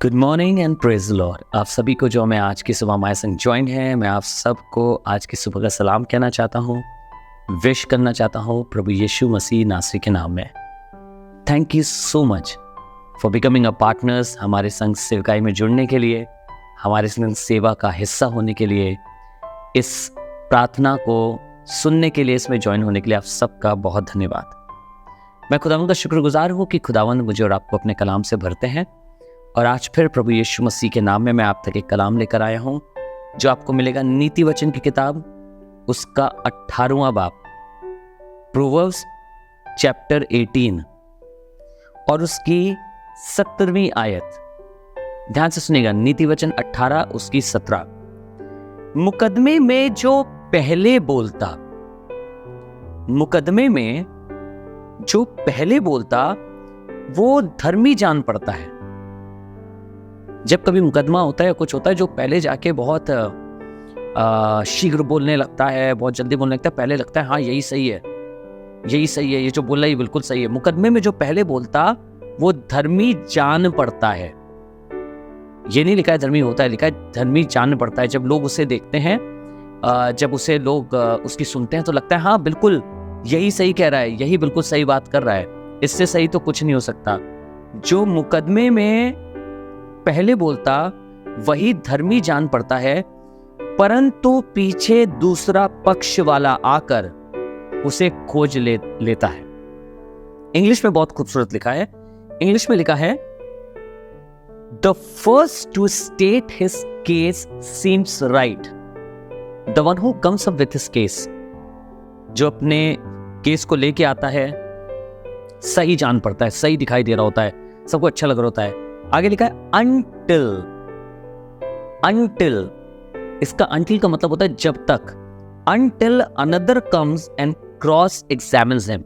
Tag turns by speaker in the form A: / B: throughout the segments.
A: Good morning and praise Lord. आप सभी को जो मैं आज की सुबह हमारे संग ज्वाइन है, मैं आप सबको आज की सुबह का सलाम कहना चाहता हूँ, विश करना चाहता हूँ प्रभु यीशु मसीह नासरी के नाम में। Thank you so much for becoming a partners. हमारे संग सेवकाई में जुड़ने के लिए, हमारे संग सेवा का हिस्सा होने के लिए, इस प्रार्थना को सुनने के लिए, इसमें ज्वाइन होने के लिए आप सबका बहुत धन्यवाद। मैं खुदावंद का शुक्रगुजार हूँ कि खुदावंद मुझे और आपको अपने कलाम से भरते हैं। और आज फिर प्रभु यीशु मसीह के नाम में मैं आप तक एक कलाम लेकर आया हूं जो आपको मिलेगा नीति वचन की किताब, उसका 18वां बाब, प्रोवर्ब्स चैप्टर 18 और उसकी 17वीं आयत। ध्यान से सुनिएगा, नीति वचन 18 उसकी 17। मुकदमे में जो पहले बोलता, मुकदमे में जो पहले बोलता वो धर्मी जान पड़ता है। जब कभी मुकदमा होता है, कुछ होता है, जो पहले जाके बहुत शीघ्र बोलने लगता है, बहुत जल्दी बोलने लगता है, पहले लगता है हाँ यही सही है, यही सही है, ये जो बोल रहा है बिल्कुल सही है। मुकदमे में जो पहले बोलता वो धर्मी जान पड़ता है। ये नहीं लिखा है धर्मी होता है, लिखा है धर्मी जान पड़ता है। जब लोग उसे देखते हैं, जब उसे लोग उसकी सुनते हैं तो लगता है हाँ बिल्कुल यही सही कह रहा है, यही बिल्कुल सही बात कर रहा है, इससे सही तो कुछ नहीं हो सकता। जो मुकदमे में पहले बोलता वही धर्मी जान पड़ता है, परंतु पीछे दूसरा पक्ष वाला आकर उसे खोज लेता है। इंग्लिश में बहुत खूबसूरत लिखा है। इंग्लिश में लिखा है, the first to state his case seems right, the one who comes up with his case. जो अपने केस को लेके आता है सही जान पड़ता है, सही दिखाई दे रहा होता है, सबको अच्छा लग रहा होता है। आगे लिखा है until, until, इसका until का मतलब होता है जब तक। until another comes and cross examines him,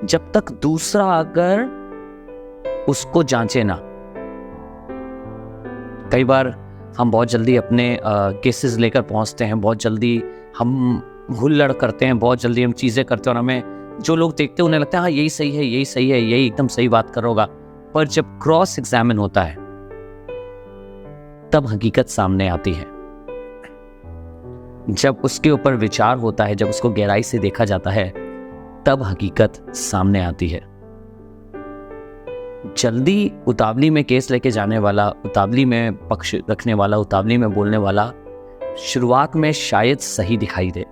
A: जब तक दूसरा अगर उसको जांचे ना। कई बार हम बहुत जल्दी अपने केसेस लेकर पहुंचते हैं, बहुत जल्दी हम हुल्लड़ करते हैं, बहुत जल्दी हम चीजें करते हैं और हमें जो लोग देखते हैं उन्हें लगता है हाँ यही सही है, यही सही है, यही एकदम सही बात कर रहा होगा। पर जब क्रॉस एग्जामिन होता है तब हकीकत सामने आती है। जब उसके ऊपर विचार होता है, जब उसको गहराई से देखा जाता है, तब हकीकत सामने आती है। जल्दी उतावली में केस लेके जाने वाला, उतावली में पक्ष रखने वाला, उतावली में बोलने वाला शुरुआत में शायद सही दिखाई दे,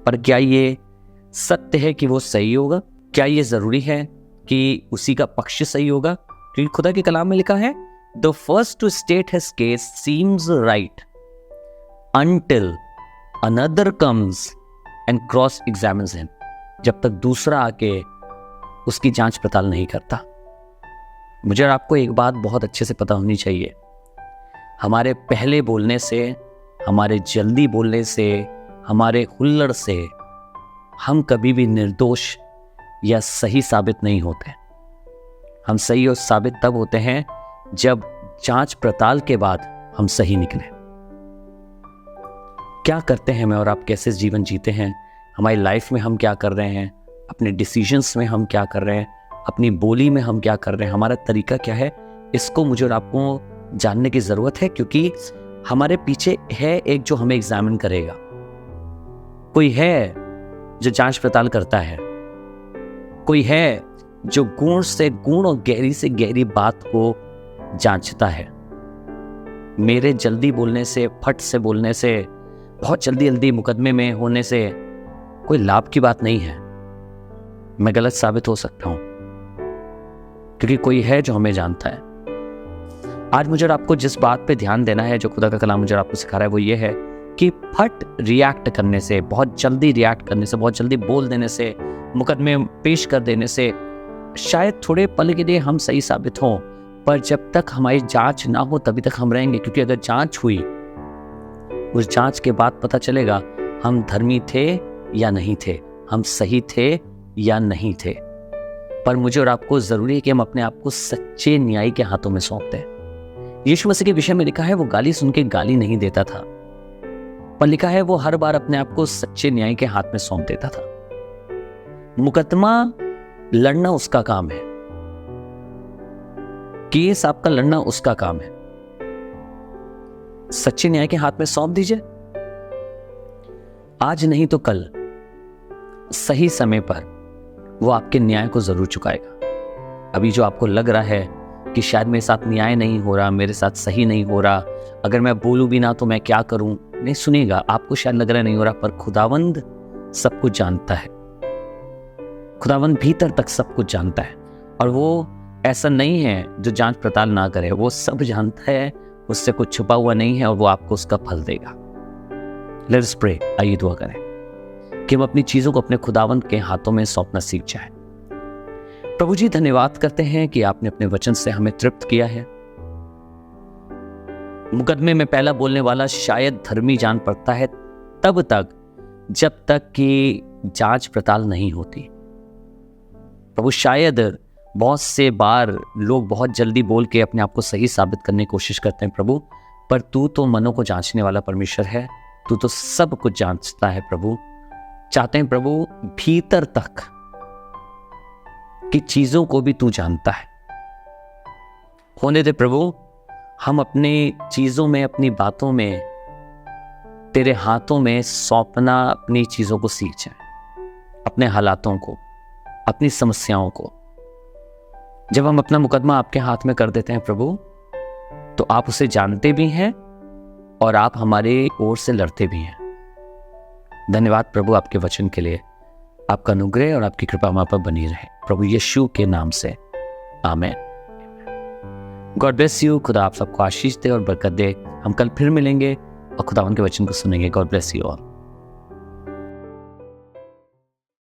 A: पर क्या ये सत्य है कि वो सही होगा? क्या ये जरूरी है कि उसी का पक्ष सही होगा? क्योंकि खुदा के कलाम में लिखा है, the first to state his case seems right until another comes and cross examines him, जब तक दूसरा आके उसकी जांच पड़ताल नहीं करता। मुझे और आपको एक बात बहुत अच्छे से पता होनी चाहिए, हमारे पहले बोलने से, हमारे जल्दी बोलने से, हमारे हुल्लड़ से हम कभी भी निर्दोष या सही साबित नहीं होते। हम सही और साबित तब होते हैं जब जांच पड़ताल के बाद हम सही निकले। क्या करते हैं मैं और आप, कैसे जीवन जीते हैं, हमारी लाइफ में हम क्या कर रहे हैं, अपने डिसीजंस में हम क्या कर रहे हैं, अपनी बोली में हम क्या कर रहे हैं, हमारा तरीका क्या है, इसको मुझे और आपको जानने की जरूरत है। क्योंकि हमारे पीछे है एक जो हमें एग्जामिन करेगा, कोई है जो जांच पड़ताल करता है, कोई है जो गुण से गुण और गहरी से गहरी बात को जांचता है। मेरे जल्दी बोलने से, फट से बोलने से, बहुत जल्दी जल्दी मुकदमे में होने से कोई लाभ की बात नहीं है। मैं गलत साबित हो सकता हूं, क्योंकि कोई है जो हमें जानता है। आज मुझे आपको जिस बात पे ध्यान देना है, जो खुदा का कलाम मुझे आपको सिखा रहा है, वो ये है कि फट रिएक्ट करने से, बहुत जल्दी रिएक्ट करने से, बहुत जल्दी बोल देने से, मुकदमे पेश कर देने से शायद थोड़े पल के लिए हम सही साबित हों, पर जब तक हमारी जांच ना हो तभी तक हम रहेंगे। क्योंकि अगर जांच हुई, उस जांच के बाद पता चलेगा हम धर्मी थे या नहीं थे, हम सही थे या नहीं थे। पर मुझे और आपको जरूरी है कि हम अपने आप को सच्चे न्याय के हाथों में सौंप दें। यीशु मसीह के विषय में लिखा है, वो गाली सुन के गाली नहीं देता था, पर लिखा है वो हर बार अपने आप को सच्चे न्याय के हाथ में सौंप देता था। मुकदमा लड़ना उसका काम है, केस आपका लड़ना उसका काम है। सच्चे न्याय के हाथ में सौंप दीजिए। आज नहीं तो कल सही समय पर वो आपके न्याय को जरूर चुकाएगा। अभी जो आपको लग रहा है कि शायद मेरे साथ न्याय नहीं हो रहा, मेरे साथ सही नहीं हो रहा, अगर मैं बोलूं भी ना तो मैं क्या करूं, नहीं सुनेगा। आपको शायद लग रहा नहीं हो रहा, पर खुदावंद सब कुछ जानता है। खुदावंद भीतर तक सब कुछ जानता है, और वो ऐसा नहीं है जो जांच पड़ताल ना करे। वो सब जानता है, उससे कुछ छुपा हुआ नहीं है, और वो आपको उसका फल देगा। Let us pray. आइए दुआ करें कि हम अपनी चीजों को अपने खुदावंद के हाथों में सौंपना सीख जाएं। प्रभु जी, धन्यवाद करते हैं कि आपने अपने वचन से हमें तृप्त किया है। मुकदमे में पहला बोलने वाला शायद धर्मी जान पड़ता है तब तक जब तक कि जांच पड़ताल नहीं होती। प्रभु, शायद बहुत से बार लोग बहुत जल्दी बोल के अपने आप को सही साबित करने की कोशिश करते हैं प्रभु, पर तू तो मनों को जांचने वाला परमेश्वर है। तू तो सब कुछ जांचता है प्रभु। चाहते हैं प्रभु भीतर तक की चीजों को भी तू जानता है। होने दे प्रभु, हम अपनी चीजों में, अपनी बातों में तेरे हाथों में सौंपना अपनी चीजों को सीख जाए, अपने हालातों को, अपनी समस्याओं को। जब हम अपना मुकदमा आपके हाथ में कर देते हैं प्रभु, तो आप उसे जानते भी हैं और आप हमारे ओर से लड़ते भी हैं। धन्यवाद प्रभु आपके वचन के लिए। आपका अनुग्रह और आपकी कृपा हमारे पर बनी रहे, प्रभु यीशु के नाम से, आमीन। God bless you. खुदा आप सबको आशीष दे और बरकत दे। हम कल फिर मिलेंगे और खुदा उनके वचन को सुनेंगे। God bless you all.